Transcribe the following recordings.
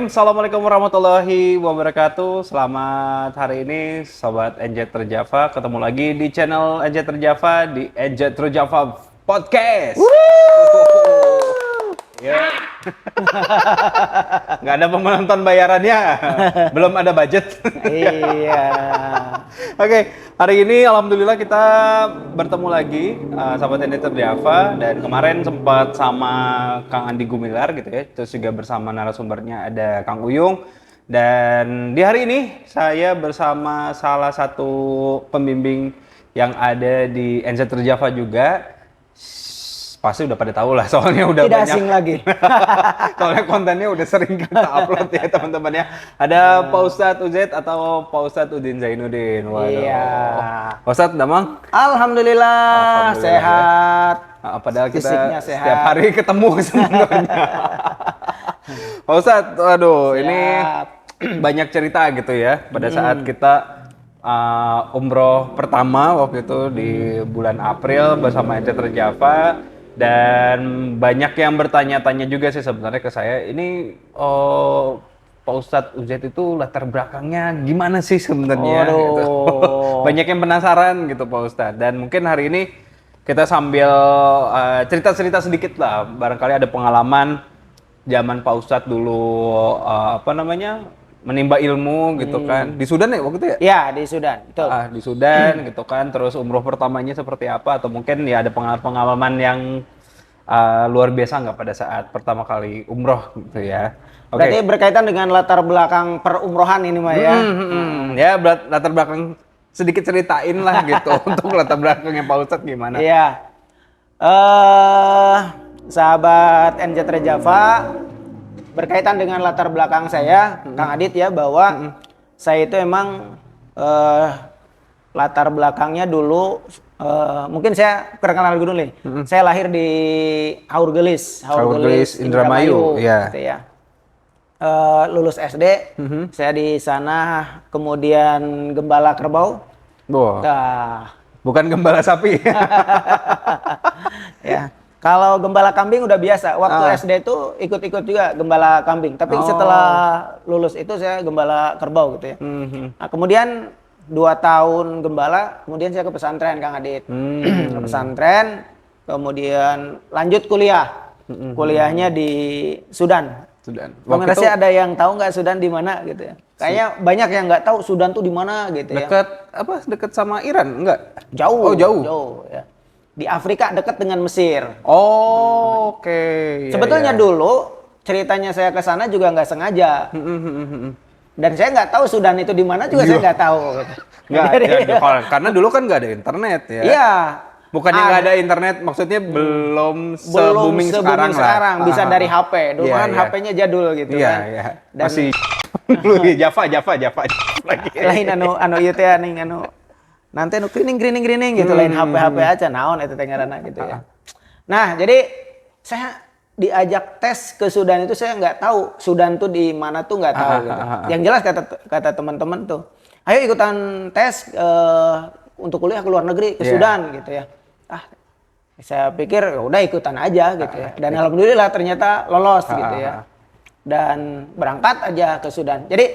Assalamualaikum warahmatullahi wabarakatuh. Selamat hari ini Sobat NJ Terjava. Ketemu lagi di channel NJ Terjava di NJ Terjava Podcast. Ya. Nggak ada penonton bayarannya. Belum ada budget. Iya. Oke, hari ini alhamdulillah kita bertemu lagi Sobat NJ Terjava, dan kemarin sempat sama Kang Andi Gumilar gitu ya. Terus juga bersama narasumbernya ada Kang Uyung. Dan di hari ini saya bersama salah satu pembimbing yang ada di NJ Terjava juga. Pasti udah pada tahu lah, soalnya udah Tidak banyak. asing lagi. Soalnya kontennya udah sering kita upload ya teman-teman ya. Ada Pak Ustadz Uzaid atau Pak Ustadz Udin Zainuddin. Waduh. Iya. Pak Ustadz, Damang? Alhamdulillah sehat. Nah, padahal kita Fisiknya sehat. setiap hari ketemu sebenarnya. Pak Ustadz, waduh, ini banyak cerita gitu ya. Pada saat kita umroh pertama waktu itu di bulan April bersama NJ Terjava. Dan banyak yang bertanya-tanya juga sih sebenarnya ke saya, ini Pak Ustadz Uzaid itu latar belakangnya gimana sih sebenarnya? Gitu. Banyak yang penasaran gitu Pak Ustadz. Dan mungkin hari ini kita sambil cerita-cerita sedikit lah, barangkali ada pengalaman zaman Pak Ustadz dulu menimba ilmu gitu kan. Di Sudan ya waktu itu ya? Ya, di Sudan. Betul. Di Sudan gitu kan, terus umroh pertamanya seperti apa, atau mungkin ya ada pengalaman yang luar biasa nggak pada saat pertama kali umroh gitu ya. Berarti berkaitan dengan latar belakang perumrohan ini Mah ya. Ya, latar belakang sedikit ceritain lah gitu untuk latar belakangnya Pak Ustadz gimana? Iya. Sahabat NJ Terjava, berkaitan dengan latar belakang saya, Kang Adit ya, bahwa saya itu emang latar belakangnya dulu, mungkin saya perkenalan dulu nih. Saya lahir di Haurgelis Indramayu, ya. Gitu ya. Lulus SD, saya di sana, kemudian gembala kerbau. Bukan gembala sapi. Ya. Kalau gembala kambing udah biasa. Waktu SD itu ikut-ikut juga gembala kambing. Tapi setelah lulus itu saya gembala kerbau gitu ya. Nah, kemudian 2 tahun gembala, kemudian saya ke pesantren Kang Adit. Ke pesantren, kemudian lanjut kuliah. Kuliahnya di Sudan. Pemirsa ada yang tahu nggak Sudan di mana gitu ya? Kayaknya banyak yang nggak tahu Sudan tuh di mana gitu ya. Dekat sama Iran enggak? Jauh. Oh, jauh. Jauh ya. Di Afrika dekat dengan Mesir. Oke. Sebetulnya dulu ceritanya saya ke sana juga nggak sengaja. Dan saya nggak tahu Sudan itu di mana juga saya nggak tahu. Karena dulu kan nggak ada internet ya. Iya. Bukannya nggak ada internet, maksudnya belum se-booming sekarang lah. Bisa dari HP. Dulu kan HP-nya jadul gitu kan. Iya. Masih Java lagi. Lain ieu teh nanti grining gitu, lain HP aja naon eta teh ngaranna gitu ya. Nah, jadi saya diajak tes ke Sudan itu, saya nggak tahu Sudan tuh di mana tuh nggak tahu gitu. Yang jelas kata teman-teman tuh, ayo ikutan tes untuk kuliah ke luar negeri ke Sudan gitu ya. Saya pikir ya udah ikutan aja gitu ya. Dan alhamdulillah ternyata lolos gitu ya. Dan berangkat aja ke Sudan. Jadi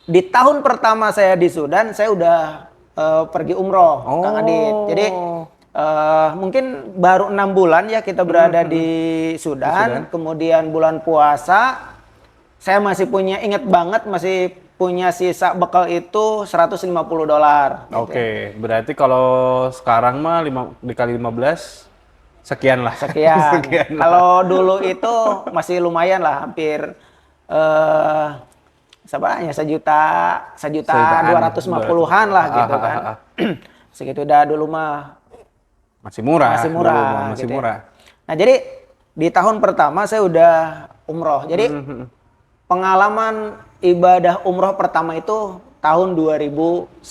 di tahun pertama saya di Sudan, saya udah pergi umroh, Kang Adit. Jadi mungkin baru 6 bulan ya kita berada di Sudan. Kemudian bulan puasa, saya masih ingat banget, masih punya sisa bekal itu $150. Gitu. Oke, berarti kalau sekarang mah dikali 15 sekian lah. Sekian. Kalau dulu itu masih lumayan lah, hampir sejuta 250-an lah gitu kan. Segitu dah dulu mah masih murah. Masih murah. Nah, jadi di tahun pertama saya udah umroh. Jadi pengalaman ibadah umroh pertama itu tahun 2001.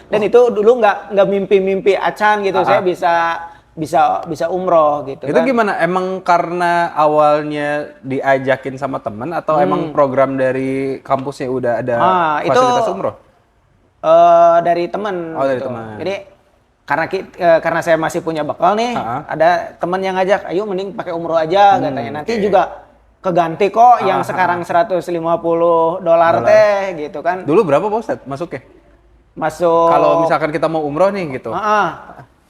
Dan itu dulu nggak mimpi-mimpi acan gitu. Saya bisa umroh gitu. Itu kan gimana? Emang karena awalnya diajakin sama temen atau emang program dari kampusnya udah ada fasilitas umroh? Dari temen. Dari gitu. teman. Jadi karena saya masih punya bekal nih, ada teman yang ngajak, ayo mending pakai umroh aja katanya. Nanti juga keganti kok yang sekarang $150 teh gitu kan. Dulu berapa Pak Ustadz masuknya? Masuk. Kalau misalkan kita mau umroh nih gitu.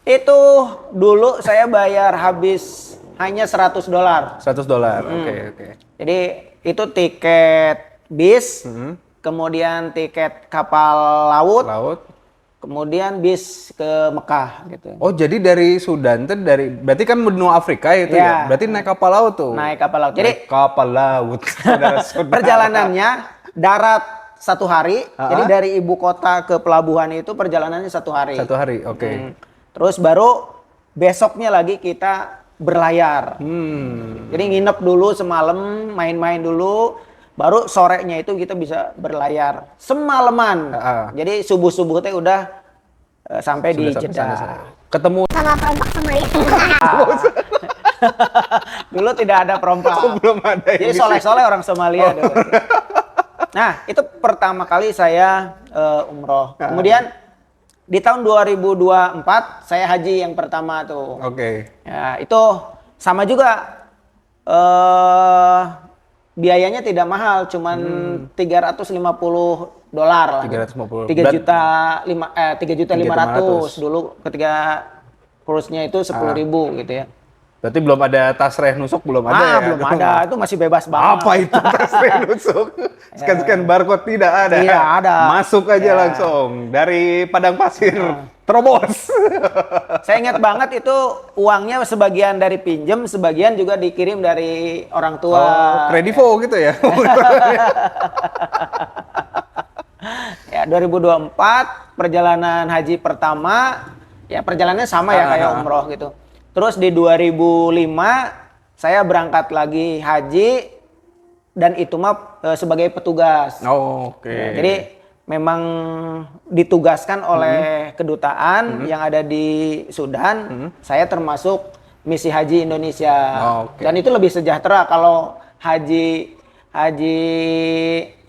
Itu dulu saya bayar habis hanya $100. $100. Oke. Jadi itu tiket bis, kemudian tiket kapal laut, kemudian bis ke Mekah gitu. Oh, jadi dari Sudan tuh berarti kan benua Afrika itu ya? Berarti naik kapal laut tuh. Naik kapal laut. Jadi kapal laut. perjalanannya darat 1 hari. Jadi dari ibu kota ke pelabuhan itu perjalanannya 1 hari. 1 hari, oke. Terus baru besoknya lagi kita berlayar. Jadi nginep dulu semalam, main-main dulu. Baru sorenya itu kita bisa berlayar semalaman. Jadi subuh-subuh teh udah sampai di Jeddah. Ketemu sama perompak Somalia. Dulu tidak ada perompak. belum ada. Jadi soleh-soleh orang Somalia dulu. Nah, itu pertama kali saya umroh. Kemudian di tahun 2024 saya haji yang pertama tuh. Oke. Ya, itu sama juga biayanya tidak mahal, cuman $350 lah. 350. 3.500.000 dulu ketika kursnya itu 10.000 gitu ya. Berarti belum ada tas reh nusuk, belum ada ya? Belum ada, itu masih bebas banget. Apa itu tas reh nusuk? Scan barcode tidak ada. Tidak ada. Masuk aja langsung dari padang pasir. Terobos. Saya ingat banget itu uangnya sebagian dari pinjem, sebagian juga dikirim dari orang tua. Kredivo gitu ya? Ya, 2024 perjalanan haji pertama, ya perjalanannya sama ya kayak umroh gitu. Terus di 2005 saya berangkat lagi haji dan itu mah sebagai petugas. Oke. Ya, jadi memang ditugaskan oleh kedutaan yang ada di Sudan. Saya termasuk misi haji Indonesia. Dan itu lebih sejahtera kalau haji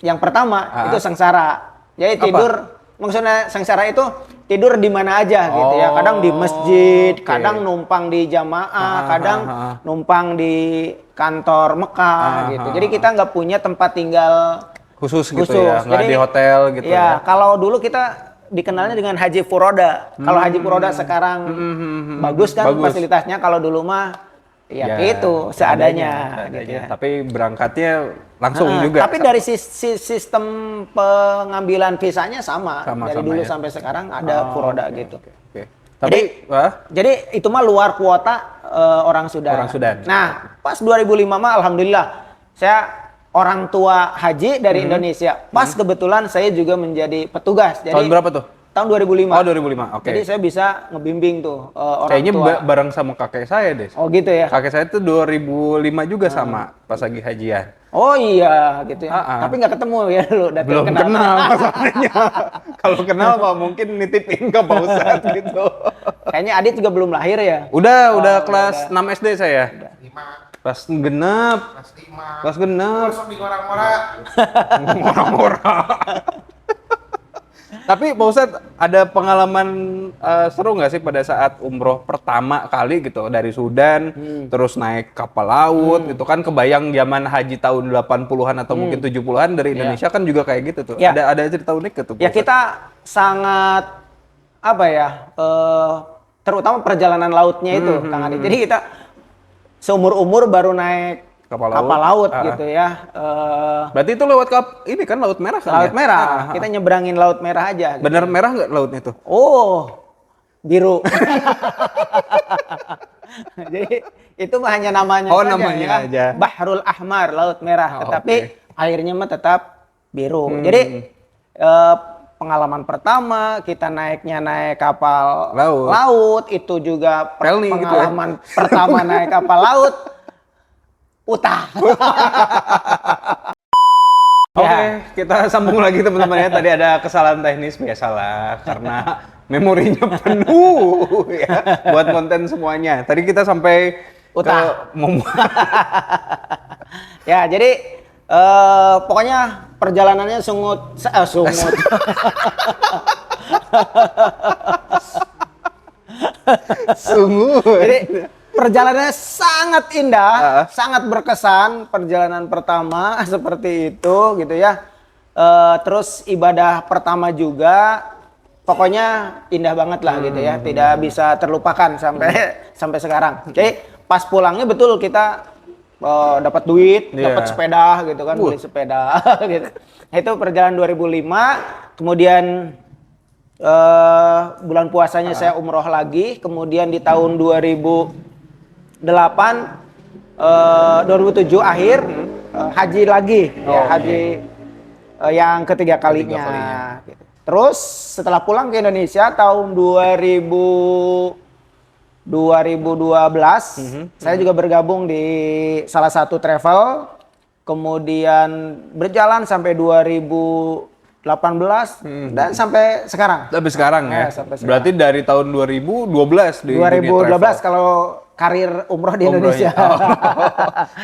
yang pertama itu sengsara. Jadi tidur, maksudnya sengsara itu tidur di mana aja gitu ya. Kadang di masjid, kadang numpang di jamaah, kadang numpang di kantor Mekah gitu. Jadi kita nggak punya tempat tinggal khusus gitu ya, nggak di hotel gitu ya. Kalau dulu kita dikenalnya dengan Haji Furoda. Kalau Haji Furoda sekarang bagus kan fasilitasnya, kalau dulu mah ya itu seadanya gitu ya. Tapi berangkatnya langsung juga. Tapi dari sistem pengambilan visanya sama. Dari dulu sampai sekarang ada Furoda gitu. Tapi jadi itu mah luar kuota orang Sudan. Nah, pas 2005 mah alhamdulillah saya orang tua haji dari Indonesia. Pas kebetulan saya juga menjadi petugas. Jadi, tahun berapa tuh? Tahun 2005. Oh, 2005. Oke. Jadi saya bisa ngebimbing tuh orang kayaknya tua. bareng sama kakek saya deh. Oh gitu ya. Kakek saya tuh 2005 juga sama pas lagi hajian. Oh iya gitu ya. Tapi nggak ketemu ya lu datang. Belum kenal masalahnya. Kalau kenal mah mungkin nitipin ke Pak Ustadz gitu. Kayaknya Adit juga belum lahir ya. Udah kelas 6 SD saya. Kelas genep. Kelas genep. Orang-orang. Tapi Pak Ustadz ada pengalaman seru nggak sih pada saat umroh pertama kali gitu dari Sudan terus naik kapal laut itu kan kebayang zaman haji tahun 80-an atau mungkin 70-an dari Indonesia kan juga kayak gitu tuh. Ada cerita unik gitu. Ya kita sangat apa ya terutama perjalanan lautnya itu Kang Adi. Jadi kita seumur-umur baru naik kapal laut gitu ya. Berarti itu lewat ini kan Laut Merah kan? Laut Merah. Kita nyeberangin Laut Merah aja. Gitu. Bener merah nggak lautnya tuh? Oh, biru. Jadi itu mah hanya namanya saja. Namanya aja. Bahrul Ahmar, Laut Merah. Tetapi airnya mah tetap biru. Jadi pengalaman pertama kita naik kapal laut itu juga pengalaman gitu ya? Pertama naik kapal laut utah. Oke, kita sambung lagi teman-teman ya. Tadi ada kesalahan teknis, biasalah karena memorinya penuh ya buat konten semuanya. Tadi kita sampai utah. Ya, jadi pokoknya perjalanannya sungut. Jadi perjalanannya sangat indah, sangat berkesan. Perjalanan pertama seperti itu gitu ya. Terus ibadah pertama juga, pokoknya indah banget lah gitu ya. Tidak bisa terlupakan sampai sekarang. Jadi pas pulangnya betul kita dapat duit, dapat sepeda gitu kan, beli sepeda gitu. Itu perjalanan 2005, kemudian bulan puasanya saya umroh lagi, kemudian di tahun 2007 akhir haji lagi, ya, haji yang ketiga kalinya. Gitu. Terus setelah pulang ke Indonesia tahun 2012, saya juga bergabung di salah satu travel, kemudian berjalan sampai 2018 dan sampai sekarang. Sampai sekarang ya. Sampai sekarang. Berarti dari tahun 2012 di 2012 kalau karir umroh di Indonesia.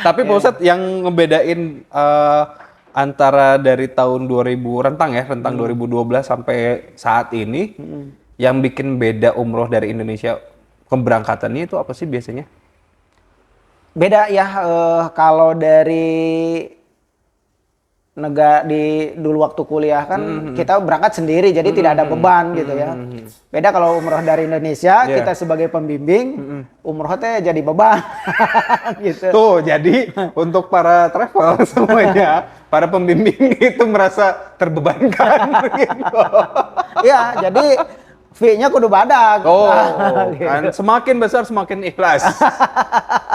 Tapi Pak Ustadz yang ngebedain antara dari tahun 2000 rentang 2012 sampai saat ini, yang bikin beda umroh dari Indonesia keberangkatannya itu apa sih biasanya? Beda ya, kalau dari negara dulu waktu kuliah kan kita berangkat sendiri, jadi tidak ada beban gitu ya. Beda kalau umroh dari Indonesia, kita sebagai pembimbing, umroh teh jadi beban gitu. Tuh, jadi untuk para travel semuanya, para pembimbing itu merasa terbebankan gitu. Iya, jadi fee-nya kudu badak. Kan semakin besar semakin ikhlas.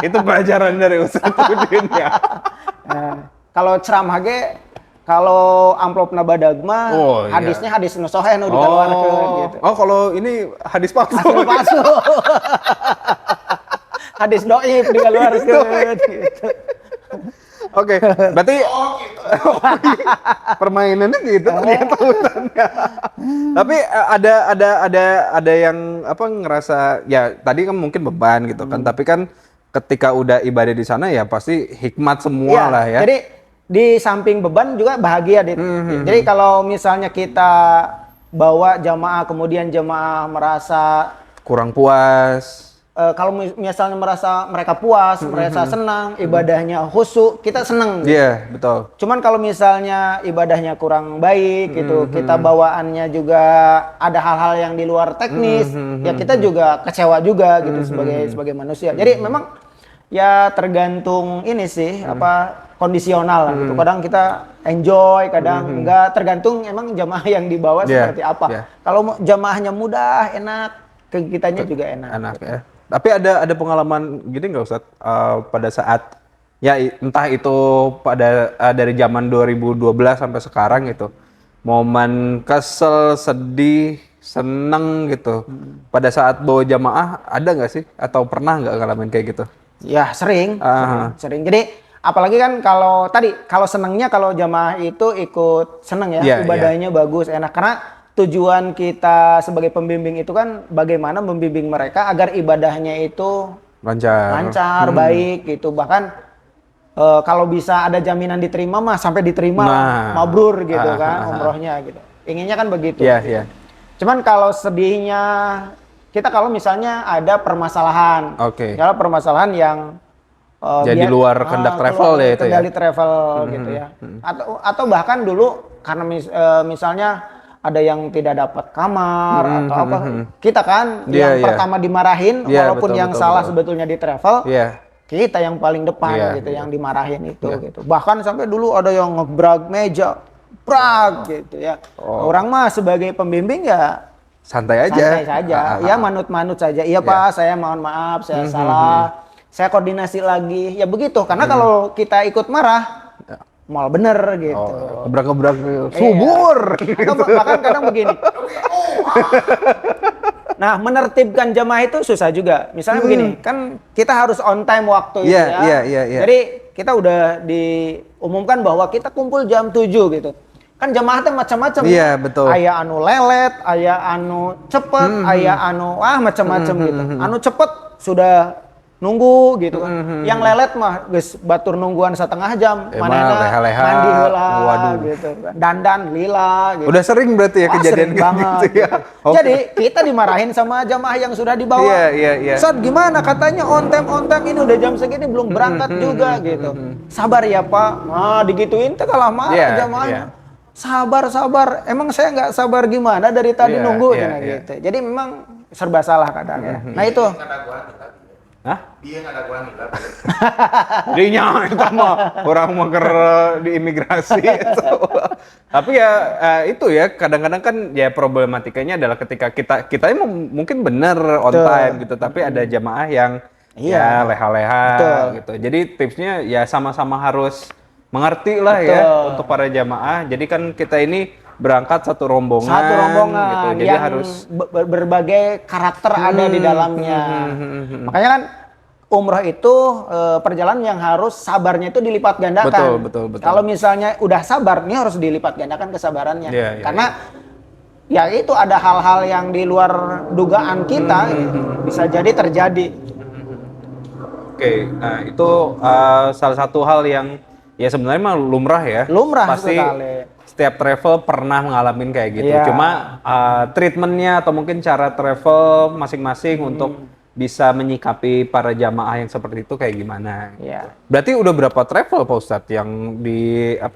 Itu pelajaran dari Ustadz Udin ya. Kalau ceramah ge, kalau amplop badag mah hadisnya hadis nu sahih nu dikeluarkeun gitu. Oh, kalau ini hadis palsu. Hadis palsu. Hadis dhaif dikeluarkeun gitu. Oke, berarti permainannya gitu ternyata Ustadznya. Tapi ada yang apa ngerasa ya tadi kan mungkin beban gitu kan, tapi kan ketika udah ibadah di sana ya pasti hikmat semua lah ya. Jadi di samping beban juga bahagia, Dit. Jadi kalau misalnya kita bawa jamaah kemudian jamaah merasa kurang puas. Kalau misalnya merasa mereka puas, merasa senang, ibadahnya khusyuk, kita senang. Iya, betul. Cuman kalau misalnya ibadahnya kurang baik gitu, kita bawaannya juga ada hal-hal yang di luar teknis, ya kita juga kecewa juga gitu sebagai manusia. Jadi memang ya tergantung ini sih apa kondisional gitu. Kadang kita enjoy, kadang enggak, tergantung emang jamaah yang dibawa seperti apa. Kalau jamaahnya mudah, enak, ke kitanya juga enak. Enak gitu. Ya. Tapi ada pengalaman gini nggak Ustadz pada saat ya entah itu pada dari zaman 2012 sampai sekarang gitu, momen kesel, sedih, seneng gitu, pada saat bawa jamaah ada nggak sih atau pernah nggak ngalamin kayak gitu? Ya sering. Jadi apalagi kan kalau senengnya kalau jamaah itu ikut seneng ya, ibadahnya bagus, enak, karena tujuan kita sebagai pembimbing itu kan bagaimana membimbing mereka agar ibadahnya itu lancar, baik gitu. Bahkan kalau bisa ada jaminan diterima mah sampai diterima mabrur gitu kan umrohnya gitu. Inginnya kan begitu. Iya. Cuman kalau sedihnya kita kalau misalnya ada permasalahan. Kalau permasalahan yang jadi luar kehendak travel ya itu ya. Kendali travel gitu ya. Atau bahkan dulu karena misalnya ada yang tidak dapat kamar atau apa, kita kan yang pertama dimarahin, walaupun betul, yang salah sebetulnya di travel, kita yang paling depan gitu, yang dimarahin itu gitu. Bahkan sampai dulu ada yang ngebrag meja, gitu ya. Orang mah sebagai pembimbing ya santai aja, ya manut-manut saja. Iya Pak, saya mohon maaf, saya salah, saya koordinasi lagi, ya begitu. Karena kalau kita ikut marah, mal bener gitu. Gebrak-gebrak subur. Atau bahkan kadang begini. Nah, menertibkan jamaah itu susah juga. Misalnya begini, kan kita harus on time waktu itu ya. Jadi kita udah diumumkan bahwa kita kumpul jam 7 gitu. Kan jamaah teh macam-macam. Iya, betul. Aya anu lelet, aya anu cepet, aya anu macam-macam gitu. Anu cepet sudah nunggu gitu kan. Yang lelet mah geus batur nungguan setengah jam, manehna leha-leha. mandi heula Waduh. gitu kan. Dandan lila gitu. Udah sering berarti ya Wah, kejadian sering banget gitu ya. gitu. Oke. Jadi kita dimarahin sama jamaah yang sudah dibawa. Iya. Ustaz gimana katanya on time ini udah jam segini belum berangkat juga gitu. Sabar ya Pak. Nah digituin teh kalah marah Iya, jamaahnya. Sabar. Emang saya nggak sabar gimana dari tadi Iya, nunggu iya, cenah iya. gitu. Jadi memang serba salah kadang ya. Nah itu. Hah? Dia nggak ada gua nih lah. Dinya itu mah orang mager di imigrasi itu. Tapi ya itu ya kadang-kadang kan ya problematikanya adalah ketika kita emang mungkin benar on Betul. time gitu, tapi ada jamaah yang ya Iya. leha-leha Betul. gitu. Jadi tipsnya ya sama-sama harus mengerti lah ya Betul. untuk para jamaah. Jadi kan kita ini berangkat satu rombongan gitu. Jadi yang harus berbagai karakter ada di dalamnya. Makanya kan umroh itu perjalanan yang harus sabarnya itu dilipat gandakan. Betul. Kalau misalnya udah sabar, ini harus dilipat gandakan kesabarannya. Iya, Karena ya itu ada hal-hal yang di luar dugaan kita bisa jadi terjadi. Oke, nah itu salah satu hal yang ya sebenarnya mah lumrah ya. Lumrah Pasti sekali. setiap travel pernah ngalamin kayak gitu. Iya. Cuma treatmentnya atau mungkin cara travel masing-masing untuk bisa menyikapi para jamaah yang seperti itu kayak gimana? Ya. Berarti udah berapa travel Pak Ustadz yang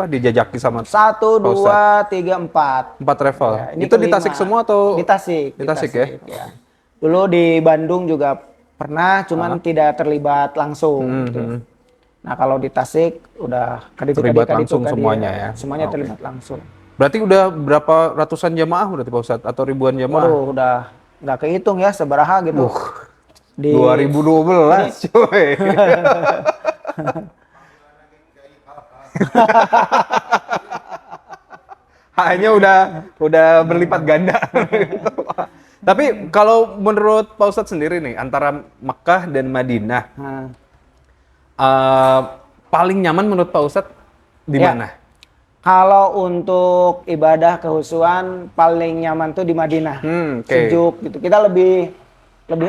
dijajaki sama 1, 2, 3, 4. 4 travel? Ya, ini itu di kelima. Tasik semua atau? Di Tasik. Di Tasik ya? Dulu di Bandung juga pernah, cuman tidak terlibat langsung. Gitu. Nah kalau di Tasik udah Terlibat langsung semuanya ya? Semuanya Oke. terlibat langsung. Berarti udah berapa ratusan jamaah berarti Pak Ustadz? Atau ribuan jamaah? Waduh udah nggak kehitung ya seberaha gitu. Di 2012 coy. Hanya udah berlipat ganda. Tapi kalau menurut Pak Ustadz sendiri nih antara Mekah dan Madinah Nah, paling nyaman menurut Pak Ustadz di Ya. mana? kalau untuk ibadah kehusuan paling nyaman tuh di Madinah. Oke. Sejuk gitu. Kita lebih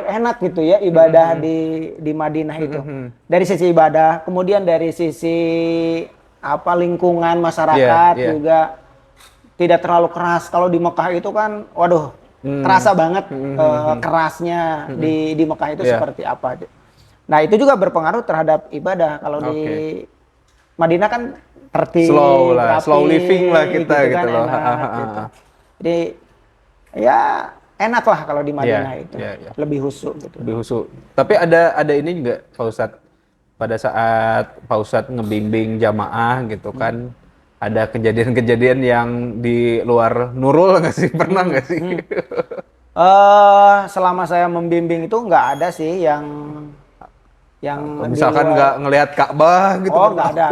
enak gitu ya ibadah di Madinah itu. Dari sisi ibadah, kemudian dari sisi lingkungan masyarakat Iya, iya. juga tidak terlalu keras. Kalau di Mekah itu kan waduh, terasa banget kerasnya di Mekah itu Iya. seperti apa. Nah, itu juga berpengaruh terhadap ibadah. Kalau di Madinah kan tertib, Slow lah, rapi, slow living lah kita gitu kan, loh. enak, gitu. Jadi ya enak lah kalau di Madinah Iya, itu. iya, iya. Lebih khusyuk gitu. Lebih khusyuk. Tapi ada ini juga Pak Ustadz, pada saat Pak Ustadz ngebimbing jamaah gitu kan, ada kejadian-kejadian yang di luar Nurul nggak sih? Pernah nggak sih? Selama saya membimbing itu nggak ada sih yang Misalkan di luar. nggak ngelihat Ka'bah gitu? Oh nggak ada.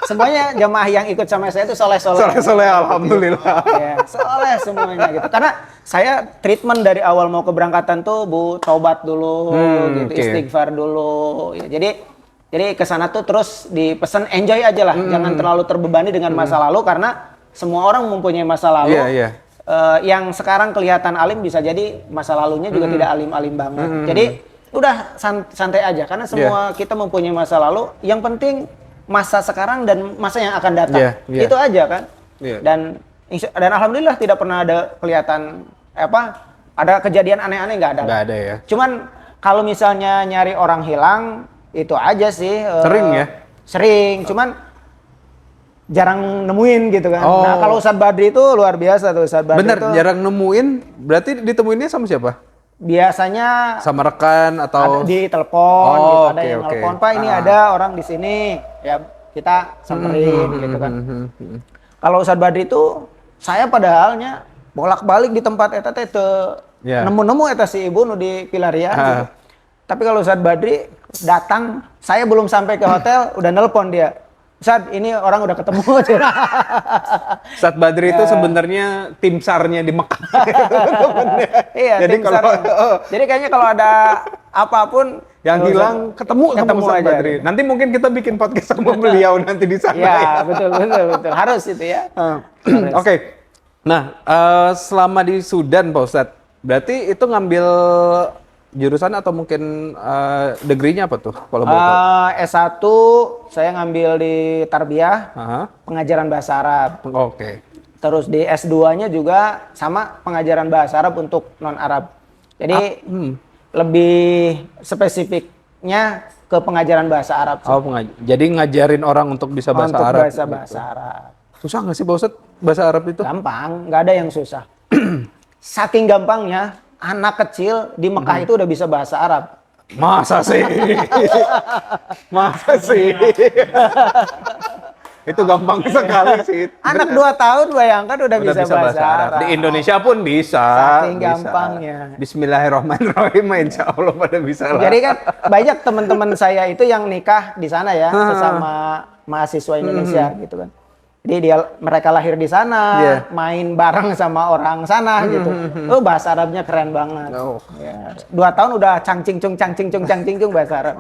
Semuanya jamaah yang ikut sama saya itu soleh-soleh. Soleh, alhamdulillah. Ya, soleh semuanya gitu. Karena saya treatment dari awal mau keberangkatan tuh taubat dulu, gitu, oke. istighfar dulu. Ya, jadi ke sana tuh terus dipesan enjoy aja lah, jangan terlalu terbebani dengan masa lalu karena semua orang mempunyai masa lalu. Iya, iya. Yang sekarang kelihatan alim bisa jadi masa lalunya juga tidak alim-alim banget. Jadi udah santai aja karena semua kita mempunyai masa lalu. Yang penting masa sekarang dan masa yang akan datang. Iya, iya. Itu aja kan. Iya. Dan alhamdulillah tidak pernah ada kelihatan ada kejadian aneh-aneh, nggak ada. Nggak ada ya. Cuman kalau misalnya nyari orang hilang itu aja sih. Sering ya? Sering, cuman jarang nemuin gitu kan. Oh. Nah kalau Ustadz Badri itu luar biasa tuh Ustadz Badri Bener, itu. jarang nemuin. Berarti ditemuinnya sama siapa? Biasanya Sama rekan atau? ada di telepon, Oh, gitu. Ada oke, yang oke. telepon, Pak ini ada orang di sini, ya kita samperin gitu kan. Kalau Ustadz Badri itu saya padahalnya bolak-balik di tempat eta teh teu Ya. nemu-nemu eta si ibu nu di Pilarian. Gitu. Tapi kalau Ustadz Badri datang, saya belum sampai ke hotel udah nelpon dia. Ustadz, ini orang udah ketemu. Ustadz Badri itu sebenarnya tim SAR-nya di Mekah. Iya, Jadi tim SAR. Jadi kayaknya kalau ada apapun yang hilang ketemu sama Ustadz aja. Badri. Nanti mungkin kita bikin podcast sama beliau nanti di sana. Ya, betul. Harus itu ya. Oke. Nah, selama di Sudan Pak Ustadz, berarti itu ngambil jurusan atau mungkin degree-nya apa tuh kalau boleh tahu? S1 saya ngambil di Tarbiyah, Aha. pengajaran bahasa Arab. Oke. Terus di S2-nya juga sama pengajaran bahasa Arab untuk non-Arab. Jadi lebih spesifiknya ke pengajaran bahasa Arab. Oh, jadi ngajarin orang untuk bisa bahasa untuk Arab. bahasa Arab. Susah nggak sih Pak Ustadz bahasa Arab itu? Gampang, nggak ada yang susah. Saking gampangnya, anak kecil di Mekah itu udah bisa bahasa Arab. Masa sih? Masa sih? Itu gampang sekali sih. Anak 2 tahun bayangkan udah bisa bahasa Arab. Di Indonesia pun bisa. Saking bisa. gampangnya. Bismillahirrahmanirrahim, insya Allah pada bisa lah. Jadi kan banyak teman-teman saya itu yang nikah di sana ya, sesama mahasiswa Indonesia gitu kan. Jadi mereka lahir di sana, main bareng sama orang sana gitu. Bahasa Arabnya keren banget. Oh. Ya, 2 tahun udah cangcingcung bahasa Arab.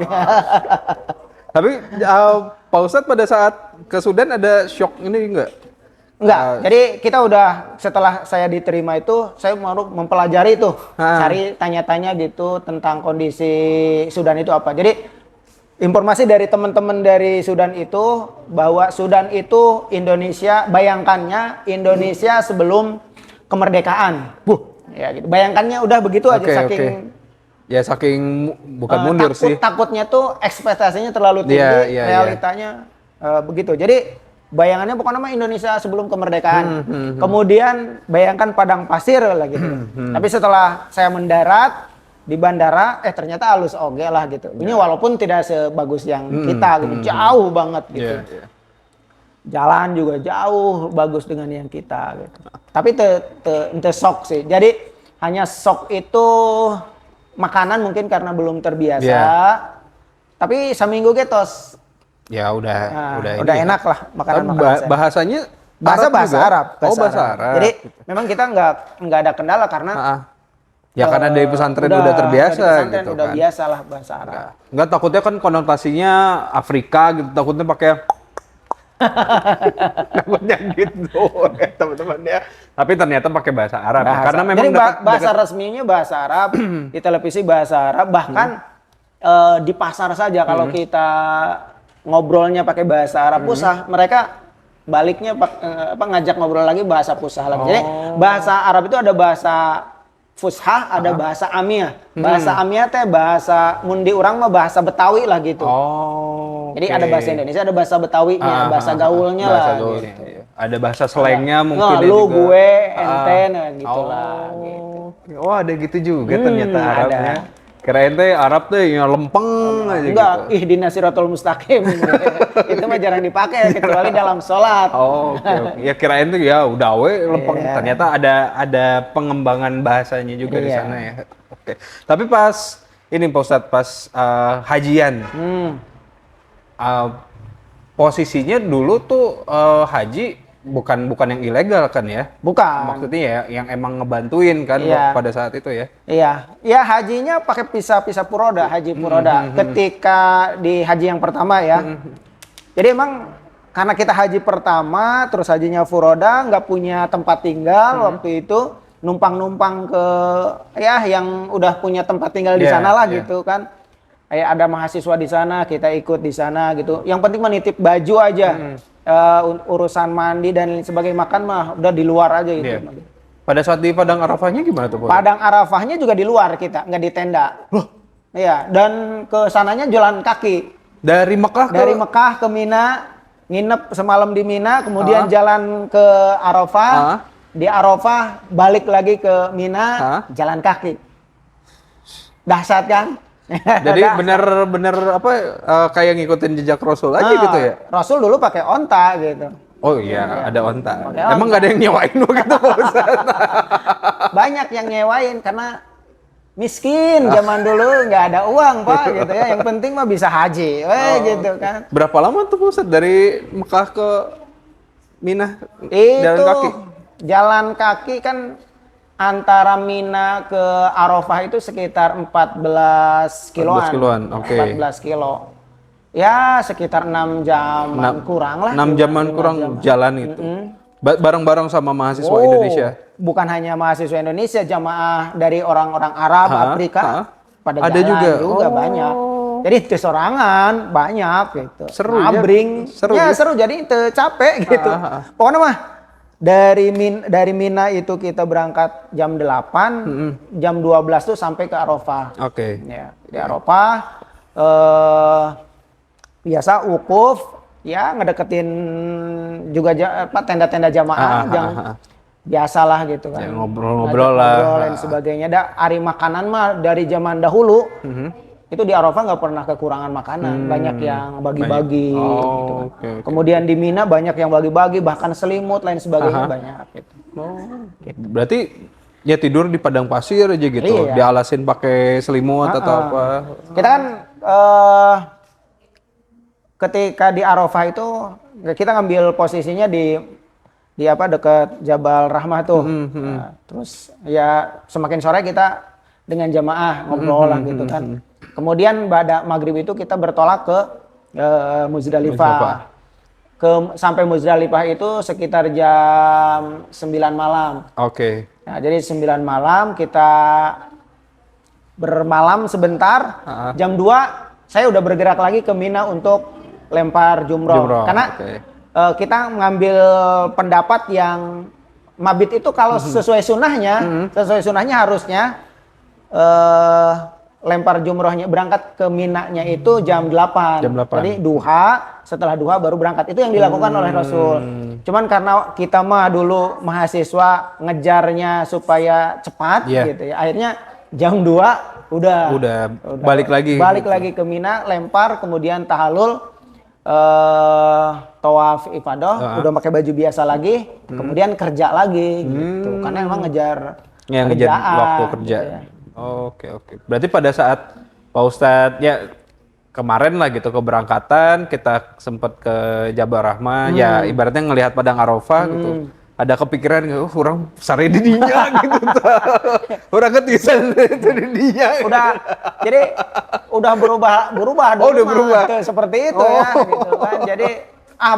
Tapi Pak Ustadz pada saat ke Sudan ada shock ini enggak? Enggak. Jadi kita udah setelah saya diterima itu, saya mau mempelajari itu, cari tanya-tanya gitu tentang kondisi Sudan itu apa. Jadi informasi dari teman-teman dari Sudan itu bahwa Sudan itu Indonesia, bayangkannya Indonesia sebelum kemerdekaan. Ya gitu. Bayangkannya udah begitu aja saking ya saking bukan mundur sih. Takutnya tuh ekspektasinya terlalu tinggi, realitanya begitu. Jadi bayangannya bukan nama Indonesia sebelum kemerdekaan. Kemudian bayangkan padang pasir lah gitu. Tapi setelah saya mendarat di bandara, ternyata halus oge lah gitu. Ini walaupun tidak sebagus yang kita gitu, jauh banget gitu. Jalan juga jauh bagus dengan yang kita gitu. Tapi ente shock sih. Jadi hanya shock itu makanan mungkin karena belum terbiasa. Tapi seminggu getos. Ya udah enak lah makanan-makanan. Bahasanya bahasa Arab. Bahasa Arab. Jadi memang kita nggak ada kendala karena karena dari pesantren udah terbiasa gitu udah kan. biasa lah bahasa Arab. Enggak, takutnya kan konotasinya Afrika gitu, takutnya pakai takutnya gitu ya teman-temannya. Tapi ternyata pakai bahasa Arab. Karena memang jadi bahasa resminya bahasa Arab, di televisi bahasa Arab, bahkan di pasar saja kalau kita ngobrolnya pakai bahasa Arab Pusah, mereka baliknya ngajak ngobrol lagi bahasa Pusah lagi. Jadi bahasa Arab itu ada bahasa Fushah, ada bahasa Amiyah. Bahasa Amiyah teh bahasa mundi urang mah bahasa Betawi lah gitu. Jadi ada bahasa Indonesia, ada bahasa Betawinya, bahasa gaulnya lah gitu. Ada bahasa slangnya mungkin lu, juga. Gue, ente, gitu lah. Gitu. Oh ada gitu juga ternyata Arabnya. Kirain teh Arab teh yang lempeng aja enggak, gitu. Ihdina siratal mustaqim. Itu mah jarang dipakai kecuali dalam sholat. Oke. Ya kirain tuh ya udah lempeng. Ternyata ada pengembangan bahasanya juga di sana ya. Oke. Tapi pas ini Pak Ustadz, pas hajian. Posisinya dulu tuh haji bukan yang ilegal kan ya? Bukan. Maksudnya ya yang emang ngebantuin kan pada saat itu ya? Iya. Ya hajinya pakai pisah puroda, haji puroda. Ketika di haji yang pertama ya. Jadi emang karena kita haji pertama, terus hajinya furoda, nggak punya tempat tinggal waktu itu, numpang-numpang ke yang udah punya tempat tinggal di sana lah gitu kan. Kayak ada mahasiswa di sana, kita ikut di sana gitu. Yang penting menitip baju aja. Urusan mandi dan lain sebagainya, makan mah udah di luar aja gitu. Pada saat di Padang Arafahnya gimana tuh Pak? Padang Arafahnya juga di luar kita, nggak di tenda. Iya, dan ke sananya jalan kaki. Dari Mekah ke Mina, nginep semalam di Mina, kemudian jalan ke Arafah. Di Arafah balik lagi ke Mina, jalan kaki. Dahsyat kan? Jadi bener-bener kayak ngikutin jejak Rasul aja gitu ya? Rasul dulu pakai onta gitu. Oh iya, ada onta. Emang nggak ada yang nyewain begitu Pak Ustadz? Banyak yang nyewain karena miskin zaman dulu, nggak ada uang Pak gitu ya. Yang penting mah bisa haji, gitu kan. Berapa lama tuh Pak Ustadz dari Mekah ke Mina? Jalan kaki? Jalan kaki kan antara Mina ke Arafah itu sekitar 14 kiloan. 14 kiloan, oke. 14 kilo. Ya sekitar 6 jaman kurang lah. 6 jaman kurang jalan itu. Bareng-bareng sama mahasiswa Indonesia? Bukan hanya mahasiswa Indonesia, jamaah dari orang-orang Arab, Afrika. pada Ada jalan juga? juga Oh. banyak. Jadi teu sorangan banyak gitu. Seru ya? Ngabring. Seru ya ya? seru jadi teu capek gitu. Pokoknya mah dari Mina itu kita berangkat jam 8, jam 12 tuh sampai ke Arafah. Oke. Ya, di Arafah biasa wukuf ya ngedeketin juga tenda-tenda jamaah yang biasalah gitu kan. Ya, ngobrol-ngobrol lah. Ngobrol dan sebagainya. Hari makanan mah dari zaman dahulu itu di Arafah nggak pernah kekurangan makanan. Banyak yang bagi-bagi. Oh, gitu kan. oke. Kemudian di Mina banyak yang bagi-bagi, bahkan selimut lain sebagainya banyak. Gitu. Berarti ya tidur di padang pasir aja gitu, Iya. dialasin pakai selimut atau apa? Kita kan ketika di Arafah itu kita ngambil posisinya di dekat Jabal Rahmah tuh. Nah, terus ya semakin sore kita dengan jamaah ngobrol lah gitu kan. Kemudian pada maghrib itu kita bertolak ke Muzdalifah. Sampai Muzdalifah itu sekitar jam 9 malam. Oke. Nah, jadi 9 malam kita bermalam sebentar. Jam 2 saya udah bergerak lagi ke Mina untuk lempar jumroh. Karena kita mengambil pendapat yang mabit itu kalau sesuai sunnahnya harusnya lempar jumrohnya berangkat ke Mina-nya itu jam 8. Jadi duha, setelah duha baru berangkat. Itu yang dilakukan oleh Rasul. Cuman karena kita mah dulu mahasiswa ngejarnya supaya cepat gitu ya. Akhirnya jam 2 udah balik lagi ke Mina, lempar, kemudian tahallul, tawaf ifadah, udah pakai baju biasa lagi, kemudian kerja lagi gitu. Karena emang ngejar waktu kerja. Gitu ya. Oke. Berarti pada saat Pak Ustadz ya kemarin lah gitu keberangkatan kita sempat ke Jabal Rahmah, ya ibaratnya ngelihat padang Arafah gitu. Ada kepikiran orang sare di dinya gitu. Orang ketisan itu di dinya. Udah berubah dulu. Udah berubah. Seperti itu ya gitu kan. Jadi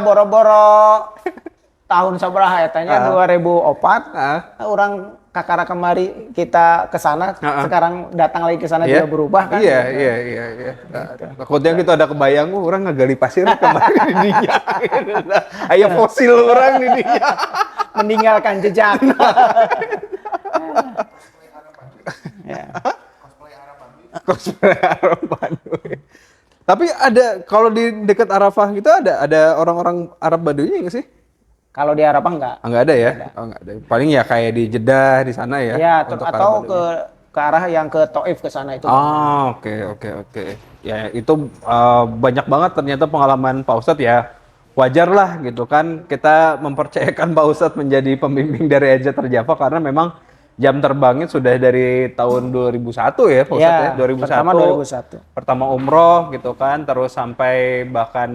boro-boro tahun sabaraha etanya 2004 orang kakara kemari kita ke sana, sekarang datang lagi ke sana juga berubah kan. Iya. Takutnya gitu ada kebayang orang ngegali pasir kemari di dinya. Aya fosil orang di dinya. Meninggalkan jejak. Cosplay Arafah. Tapi ada kalau di dekat Arafah gitu ada orang-orang Arab Baduinya nggak sih? Kalau di Arafah enggak. Enggak ada ya? Enggak ada. Paling ya kayak di Jeddah di sana ya. Ya, atau ke arah yang ke Taif ke sana itu. Oke. Ya itu banyak banget ternyata pengalaman Pak Ustadz ya. Wajar lah gitu kan kita mempercayakan Pak Ustadz menjadi pembimbing dari Aja Terjava karena memang jam terbangnya sudah dari tahun 2001 ya Pak Ustadz ya. 2001. Pertama umroh gitu kan, terus sampai bahkan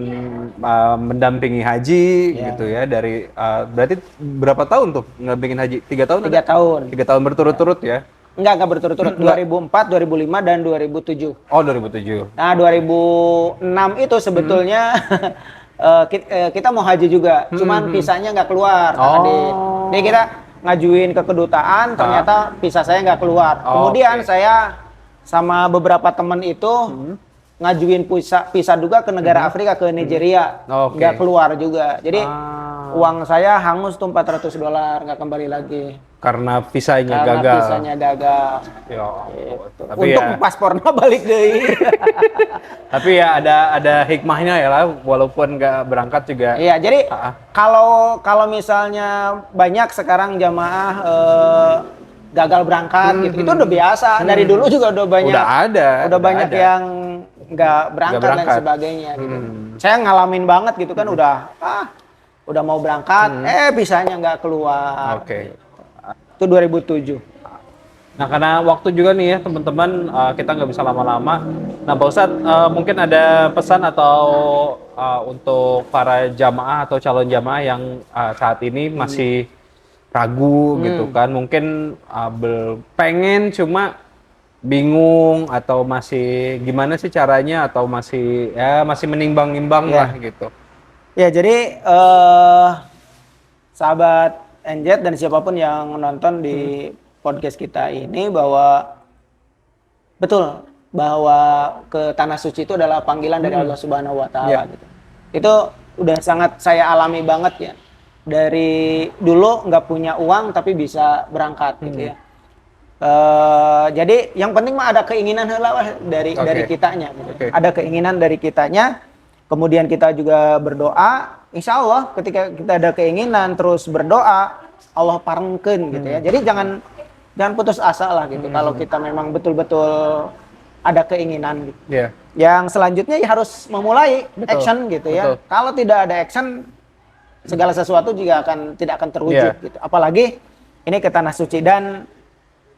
mendampingi haji gitu ya dari berarti berapa tahun tuh mendampingin haji? 3 tahun? 3 tahun. 3 tahun berturut-turut ya? Enggak berturut-turut. 2004, 2005 dan 2007. Oh 2007. Nah 2006 itu sebetulnya kita mau haji juga, cuman visanya nggak keluar. Jadi kita ngajuin ke kedutaan, ternyata visa saya nggak keluar. Kemudian saya sama beberapa teman itu ngajuin visa juga ke negara Afrika, ke Nigeria, nggak keluar juga. Jadi uang saya hangus tuh $400, nggak kembali lagi. Karena visanya gagal. Ya, gitu. Tapi untuk paspornya balik deh. Tapi ya ada hikmahnya ya lah, walaupun nggak berangkat juga. Iya, jadi kalau misalnya banyak sekarang jamaah gagal berangkat gitu, itu udah biasa. Dari dulu juga udah banyak. Udah banyak yang nggak berangkat dan sebagainya gitu. Saya ngalamin banget gitu kan, udah mau berangkat, visanya nggak keluar. Oke. Itu 2007. Nah karena waktu juga nih ya teman-teman, kita nggak bisa lama-lama. Nah Pak Ustadz, mungkin ada pesan atau untuk para jamaah atau calon jamaah yang saat ini masih ragu gitu kan, mungkin pengen cuma bingung atau masih gimana sih caranya atau masih menimbang-nimbang lah gitu. Ya jadi sahabat NZ dan siapapun yang nonton di podcast kita ini bahwa betul bahwa ke tanah suci itu adalah panggilan dari Allah Subhanahu wa taala gitu. Itu udah sangat saya alami banget ya. Dari dulu nggak punya uang tapi bisa berangkat gitu ya. Jadi yang penting mah ada keinginan heula dari kitanya gitu. Ada keinginan dari kitanya, kemudian kita juga berdoa, insya Allah ketika kita ada keinginan terus berdoa, Allah parengkeun gitu ya. Jadi jangan putus asa lah gitu. Kalau kita memang betul-betul ada keinginan gitu. Yang selanjutnya ya harus memulai action gitu ya. Kalau tidak ada action, segala sesuatu juga tidak akan terwujud gitu. Apalagi ini ke tanah suci, dan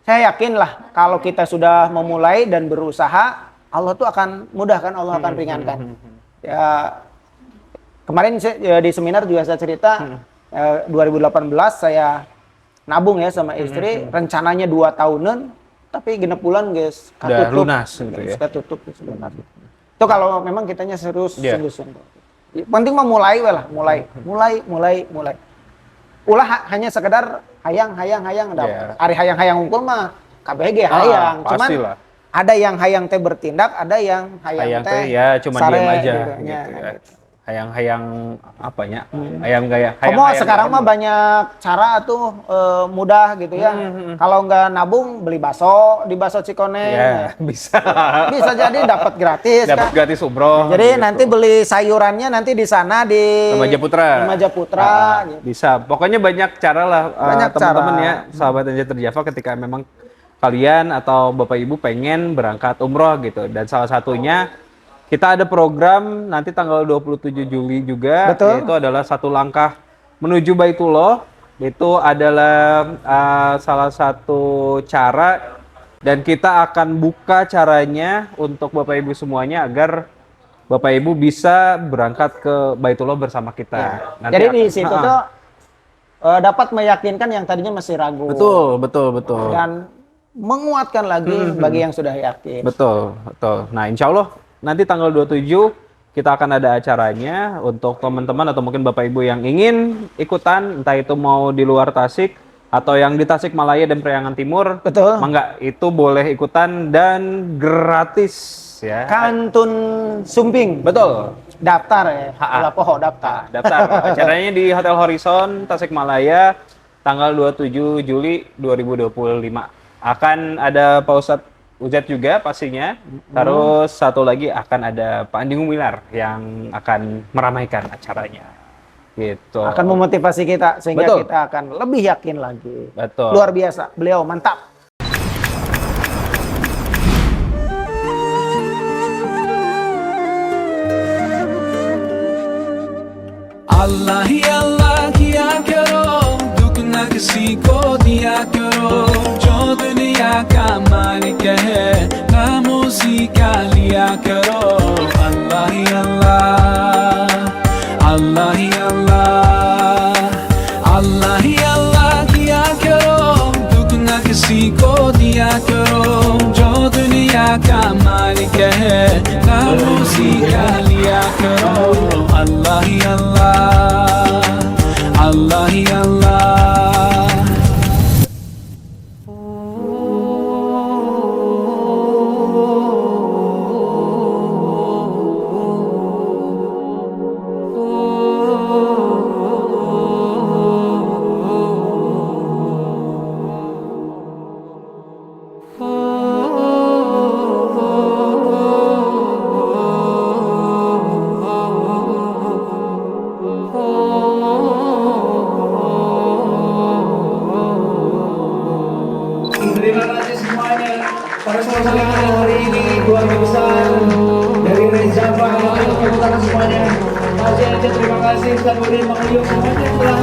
saya yakin lah kalau kita sudah memulai dan berusaha, Allah tuh akan mudahkan, Allah akan ringankan. Ya kemarin di seminar juga saya cerita 2018 saya nabung ya sama istri, rencananya 2 tahunan, tapi genep bulan guys udah lunas gitu ya. Katutup sebenarnya. Itu kalau memang kitanya serius sungguh-sungguh. Penting mah mulai mulai. Ulah hanya sekedar hayang dapat. Ari hayang unggul mah KBG hayang. Cuman ada yang hayang teh bertindak, ada yang hayang teh ya cuma diam aja gitu ya. Hayang apanya? Hayang gaya. Kamu sekarang mah banyak cara tuh mudah gitu ya. Kalau nggak nabung beli bakso di Bakso Cikoneng. Ya, bisa. Bisa jadi dapat gratis. Dapat gratis umroh. Jadi gitu. nanti beli sayurannya nanti di sana di Remaja Putra. Gitu. Bisa. Pokoknya banyak cara lah teman-teman ya, sahabat NJ Terjava, ketika memang kalian atau Bapak Ibu pengen berangkat umroh gitu. Dan salah satunya kita ada program nanti tanggal 27 Juli juga, yaitu adalah satu langkah menuju Baitullah. Itu adalah salah satu cara, dan kita akan buka caranya untuk Bapak Ibu semuanya agar Bapak Ibu bisa berangkat ke Baitullah bersama kita. Nanti jadi di situ tuh dapat meyakinkan yang tadinya masih ragu. Betul. Dan menguatkan lagi bagi yang sudah yakin. Betul. Nah, insya Allah nanti tanggal 27 kita akan ada acaranya untuk teman-teman atau mungkin Bapak Ibu yang ingin ikutan, entah itu mau di luar Tasik atau yang di Tasikmalaya dan Priangan Timur. Mangga, itu boleh ikutan dan gratis ya. Kantun Sumping. Daftar ya. Daftar. Acaranya di Hotel Horizon Tasikmalaya tanggal 27 Juli 2025. Akan ada Pak Ustadz Ujat juga pastinya. Terus satu lagi akan ada Pak Andi Gumilar yang akan meramaikan acaranya. Gitu. Akan memotivasi kita sehingga kita akan lebih yakin lagi. Luar biasa. Beliau mantap. Allah ya Allah kiya karo, dukh na kisi ko diya karo, jo duniya ka malik hai, naam usi ka liya karo. Allah ya Allah, Allah ya Allah, Allah ya Allah kiya karo, dukh na kisi ko diya karo, jo duniya ka malik hai, naam usi ka liya karo. Allah ya Allah, Allah ya Allah. Terima kasih semuanya para sponsor yang ada hari ini, keluarga besar dari Reza Pak, tepuk tangan semuanya. Terima kasih Ustaz Udin, Bang Liung, semuanya telah